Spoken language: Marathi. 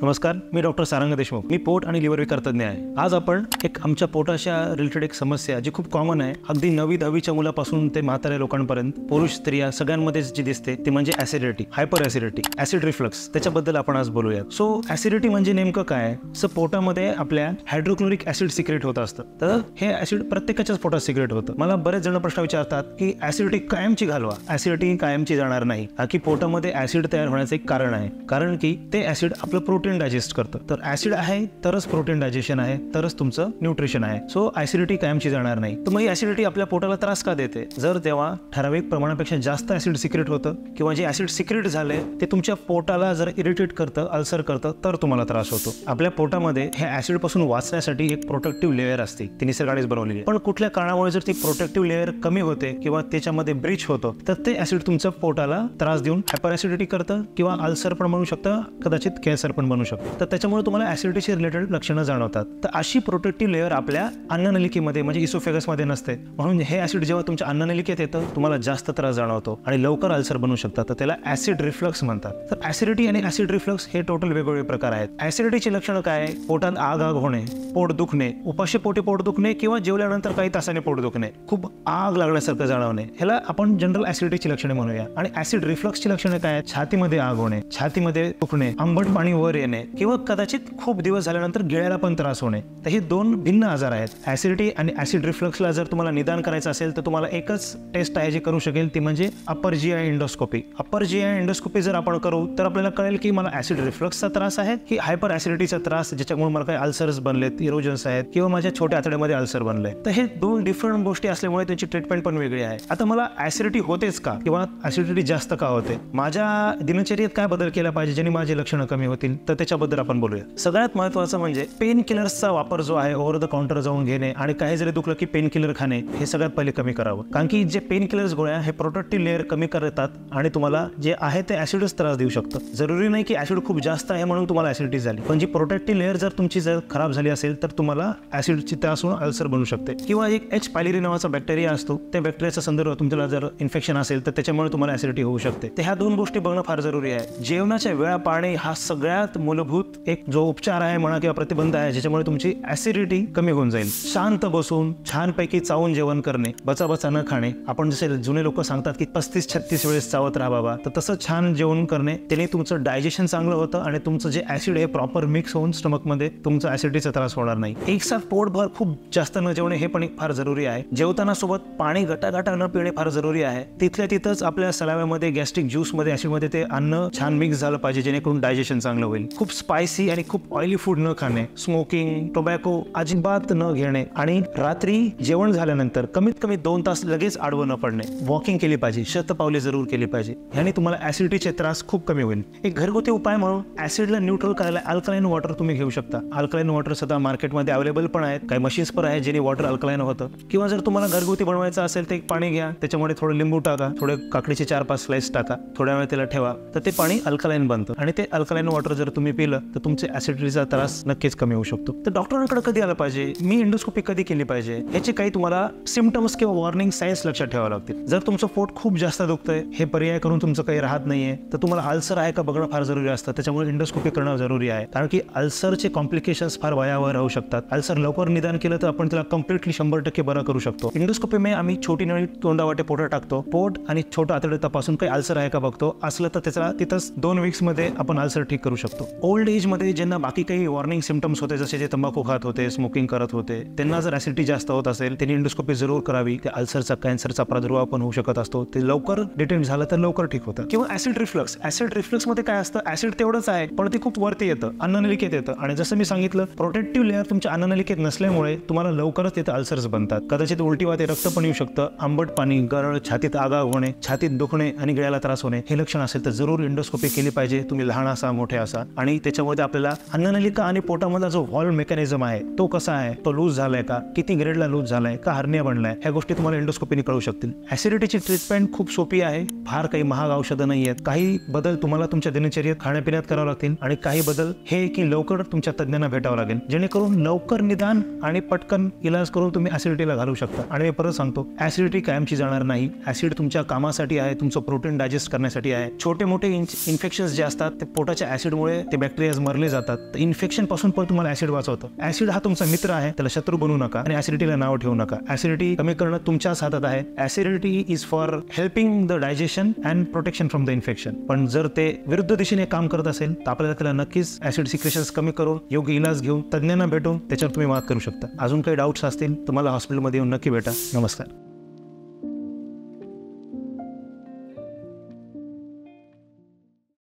नमस्कार, मी डॉक्टर सारंग देशमुख. मी पोट आणि लिव्हर विकार तज्ञ आहे. आज आपण आमच्या पोटाच्या रिलेटेड एक समस्या जी खूप कॉमन आहे, अगदी 9वी-10वीच्या मुलापासून ते म्हाताऱ्या लोकांपर्यंत, पुरुष स्त्रिया सगळ्यांमध्येच जी दिसते ती म्हणजे acidity, hyper acidity, acid reflux. त्याच्याबद्दल आपण आज बोलूया. सो ऍसिडिटी म्हणजे नेमकं काय? सो पोटामध्ये आपल्या हायड्रोक्लोरिक ऍसिड सिक्रेट होत असतं. तर हे ऍसिड प्रत्येकाच्याच पोटात सिक्रेट होतं. मला बरेच जण प्रश्न विचारतात की ऍसिडिटी कायमची घालवा. ऍसिडिटी कायमची जाणार नाही, की पोटामध्ये ऍसिड तयार होण्याचं एक कारण आहे. कारण की ते ऍसिड आपलं प्रोटीन डायजेस्ट करतं. तर ऍसिड आहे तरच प्रोटीन डायजेशन आहे, तरच तुमचं न्यूट्रिशन आहे. सो ऍसिडिटी कायमची जाणार नाही. तर मग ऍसिडिटी आपल्या पोटाला त्रास का देते? जर तेव्हा ठराविक प्रमाणापेक्षा जास्त ऍसिड सिक्रेट होतं किंवा जे ऍसिड सिक्रेट झाले ते तुमच्या पोटाला जर इरिटेट करतं, अल्सर करतं, तर तुम्हाला त्रास होतो. आपल्या पोटामध्ये हे ऍसिड पासून वाचण्यासाठी एक प्रोटेक्टिव्ह लेअर असते, ती निसर्गानेच बनवलेली आहे. पण कुठल्या कारणामुळे जर ती प्रोटेक्टिव्ह लेअर कमी होते किंवा त्याच्यामध्ये ब्रीच होतं, तर ते ऍसिड तुमच्या पोटाला त्रास देऊन हायपर ऍसिडिटी करतं किंवा अल्सर पण बनू शकतं, कदाचित कॅन्सर पण बनू शकतं. तर त्याच्यामुळे तुम्हाला ऍसिडिटीशी रिलेटेड लक्षणं जाणवतात. तर अशी प्रोटेक्टिव्ह लेअर आपल्या अन्ननलिकेमध्ये म्हणजे इसोफेगस मध्ये नसते. म्हणून हे ऍसिड जेव्हा तुमच्या अन्ननलिकेत येतं, तुम्हाला जास्त त्रास जाणवतो आणि लवकर अल्सर बनू शकतात. तर त्याला ऍसिड रिफ्लक्स म्हणतात. तर ऍसिडिटी आणि ऍसिड रिफ्लक्स हे टोटल वेगवेगळे प्रकार आहेत. ऍसिडिटीची लक्षणं काय? पोटात आग होणे, पोट दुखणे, उपाशी पोटी पोट दुखणे किंवा जेवल्यानंतर काही तासाने पोट दुखणे, खूप आग लागण्यासारखं जाणवणे, ह्याला आपण जनरल ऍसिडिटीची लक्षणे म्हणूया. आणि ऍसिड रिफ्लक्सची लक्षणे काय आहेत? छातीमध्ये आग होणे, छातीमध्ये दुखणे, आंबट पाणी वर येणे किंवा कदाचित खूप दिवस झाल्यानंतर गिळायला पण त्रास होणे. तर हे दोन भिन्न आजार आहेत. ऍसिडिटी आणि ऍसिड रिफ्लक्सला जर तुम्हाला निदान करायचं असेल तर तुम्हाला एकच टेस्ट आहे जी करू शकेल, ती म्हणजे अपर जीआय एंडोस्कोपी. अपर जीआय एंडोस्कोपी जर आपण करू तर आपल्याला कळेल की मला ऍसिड रिफ्लक्सचा त्रास आहे की हायपर ऍसिडिटीचा त्रास, ज्याच्यामुळे मला काही अल्सर्स बनलेत, इरोजन्स आहेत किंवा माझ्या छोट्या आतड्यामध्ये अल्सर बनले. तर हे दोन डिफरंट गोष्टी असल्यामुळे त्यांची ट्रीटमेंट पण वेगळी आहे. आता मला ऍसिडिटी होतेच का किंवा ऍसिडिटी जास्त का होते? माझ्या दिनचर्येत काय बदल केला पाहिजे ज्याने माझी लक्षणं कमी होतील? तर त्याच्याबद्दल आपण बोलूया. सगळ्यात महत्त्वाचं म्हणजे पेन किलर्सचा वापर जो आहे, ओव्हर द काउंटर जाऊन घेणे आणि काही जरी दुखलं की पेन किलर खाणे, हे सगळ्यात पहिले कमी करावं. कारण की जे पेन किलर्स गोळ्या हे प्रोटेक्टिव्ह लेअर कमी करतात आणि तुम्हाला जे आहे ते ऍसिडच त्रास देऊ शकतं. जरुरी नाही की ऍसिड खूप जास्त आहे म्हणून तुम्हाला ऍसिडिटी झाली, पण जी प्रोटेक्टिव्ह लेअर जर तुमची जर खराब झाली असेल तर तुम्हाला ऍसिडची त्रास होऊन अल्सर बनू शकते. किंवा एक एच पायलिरी नावाचा बॅक्टेरिया असतो, त्या बॅक्टेरियाचा संदर्भ तुमच्याला जर इन्फेक्शन असेल तर त्याच्यामुळे तुम्हाला ऍसिडिटी होऊ शकते. तर ह्या दोन गोष्टी बघणं फार जरुरी आहे. जेवणाच्या वेळा पाळणे हा सगळ्यात मूलभूत एक जो उपचार आहे म्हणा किंवा प्रतिबंध आहे, ज्याच्यामुळे तुमची ऍसिडिटी कमी होऊन जाईल. शांत बसून छानपैकी चावून जेवण करणे, बचाबचा न खाणे. आपण जसे जुने लोक सांगतात की 35-36 वेळेस चावत राहा बाबा, तर तसं छान जेवण करणे, त्याने तुमचं डायजेशन चांगलं होतं आणि तुमचं जे ऍसिड आहे प्रॉपर मिक्स होऊन स्टमक मध्ये तुमचा ऍसिडिटीचा त्रास होणार नाही. एक साथ पोटभर खूप जास्त न जेवणे हे पण फार जरुरी आहे. जेवताना सोबत पाणी गटागटा न पिणे फार जरुरी आहे. तिथल्या तिथंच आपल्या सलाव्यामध्ये, गॅस्ट्रिक ज्यूस मध्ये, ऍसिड मध्ये ते अन्न छान मिक्स झालं पाहिजे, जेणेकरून डायजेशन चांगलं होईल. खूप स्पायसी आणि खूप ऑइली फूड न खाणे, स्मोकिंग, टोबॅको अजिबात न घेणे आणि रात्री जेवण झाल्यानंतर कमीत कमी 2 तास लगेच आडवं न पडणे. वॉकिंग केली पाहिजे, शतपावले जरूर केली पाहिजे. याने तुम्हाला ऍसिडिटीचे त्रास खूप कमी होईल. एक घरगुती उपाय म्हणून ऍसिडला न्यूट्रल करायला अल्कलाइन वॉटर तुम्ही घेऊ शकता. अल्कलाइन वॉटर सध्या मार्केटमध्ये अवेलेबल पण आहेत. काही मशीन्स पण आहेत ज्याने वॉटर अल्कलाइन होतं. किंवा जर तुम्हाला घरगुती बनवायचं असेल तर एक पाणी घ्या, त्याच्यामध्ये थोडं लिंबू टाका, थोडे काकडीचे 4-5 स्लाइस टाका, थोड्या वेळ त्याला ठेवा, तर ते पाणी अल्कलाइन बनतं. आणि ते अल्कलाइन वॉटर जर तुम्ही पिलं तर तुमचे ऍसिडिटीचा त्रास नक्कीच कमी होऊ शकतो. तर डॉक्टरांकडे कधी आलं पाहिजे? मी एंडोस्कोपी कधी केली पाहिजे? याचे काही तुम्हाला सिम्पटम्स किंवा वॉर्निंग सायन्स लक्षात ठेवावं लागतील. जर तुमचं पोट खूप जास्त दुखतंय, हे पर्याय करून तुमचं काही राहत नाहीये, तर तुम्हाला अल्सर आहे का बघणं फार जरुरी असतं. त्याच्यामुळे एंडोस्कोपी करणं जरुरी आहे. कारण की अल्सरचे कॉम्प्लिकेशन्स फार भयावह राहू शकतात. अल्सर लवकर निदान केलं तर आपण त्याला कम्प्लिटली 100% बरं करू शकतो. एंडोस्कोपी मध्ये आम्ही छोटी नळी तोंडावाटे पोटात टाकतो, पोट आणि छोटं आतडे तपासून काही अल्सर आहे का बघतो. असलं तर त्याला तिथंच 2 वीक्स मध्ये आपण अल्सर ठीक करू शकतो. ओल्ड एज मध्ये ज्यांना बाकी काही वॉर्निंग सिम्पटम्स होते, जसे जे तंबाखू खात होते, स्मोकिंग करत होते, त्यांना जर ऍसिडिटी जास्त होत असेल त्यांनी एंडोस्कोपी जरूर करावी. त्या अल्सरचा, कॅन्सरचा प्रादुर्भाव पण होऊ शकत असतो. ते लवकर डिटेक्ट झालं तर लवकर ठीक होतं. किंवा ऍसिड रिफ्लक्स. ऍसिड रिफ्लक्स मध्ये काय असतं? ऍसिड तेवढंच आहे पण ते खूप वरती येतं, अन्ननलिकेत येतं. आणि जसं मी सांगितलं, प्रोटेक्टिव्ह लेअर तुमच्या अन्ननलिकेत नसल्यामुळे तुम्हाला लवकरच तिथे अल्सर्स बनतात. कदाचित उलटी वाटे, रक्त पण येऊ शकतं, आंबट पाणी, गरळ, छातीत आग होणे, छातीत दुखणे आणि गिळायला त्रास होणे, हे लक्षण असेल तर जरूर एंडोस्कोपी केली पाहिजे. तुम्ही लहान असा, मोठे असा. आणि त्याच्यामध्ये आपल्याला अन्ननलिका आणि पोटामधला जो व्हॉल्व मेकॅनिझम आहे तो कसा आहे, तो लूज झालाय का, किती ग्रेडला लूज झालाय का, हर्निया बनलाय, ह्या गोष्टी तुम्हाला एंडोस्कोपीने कळू शकतील. ऍसिडिटीची ट्रीटमेंट खूप सोपी आहे. फार काही महाग औषधं नाही आहेत. काही बदल तुम्हाला तुमच्या दिनचर्येत, खाण्यापिण्यात करावं लागतील आणि काही बदल हे की लवकर तुमच्या तज्ञांना भेटावं लागेल, जेणेकरून लवकर निदान आणि पटकन इलाज करून तुम्ही ऍसिडिटीला घालू शकता. आणि मी परत सांगतो, ऍसिडिटी कायमची जाणार नाही. ऍसिड तुमच्या कामासाठी आहे, तुमचं प्रोटीन डायजेस्ट करण्यासाठी आहे. छोटे मोठे इन्फेक्शन्स जे असतात ते पोटाच्या ऍसिडमुळे ते बॅक्टेरियाज मरले जातात. तर इन्फेक्शन पासून पण तुम्हाला ऍसिड वाचवतं. ऍसिड हा तुमचा मित्र आहे, त्याला शत्रू बनवू नका आणि ऍसिडिटीला नाव ठेवू नका. ऍसिडिटी कमी करणं तुमच्याच हातात आहे. Acidity is for helping the digestion and protection from the infection. पण जर ते विरुद्ध दिशेने काम करत असेल तर आपल्याला त्याला नक्कीच ऍसिड सिक्रेशन्स कमी करून योग्य इलाज घेऊन तज्ञांना भेटून त्याच्यावर तुम्ही मात करू शकता. अजून काही डाऊट्स असतील तर मला हॉस्पिटलमध्ये येऊन नक्की भेटा. नमस्कार.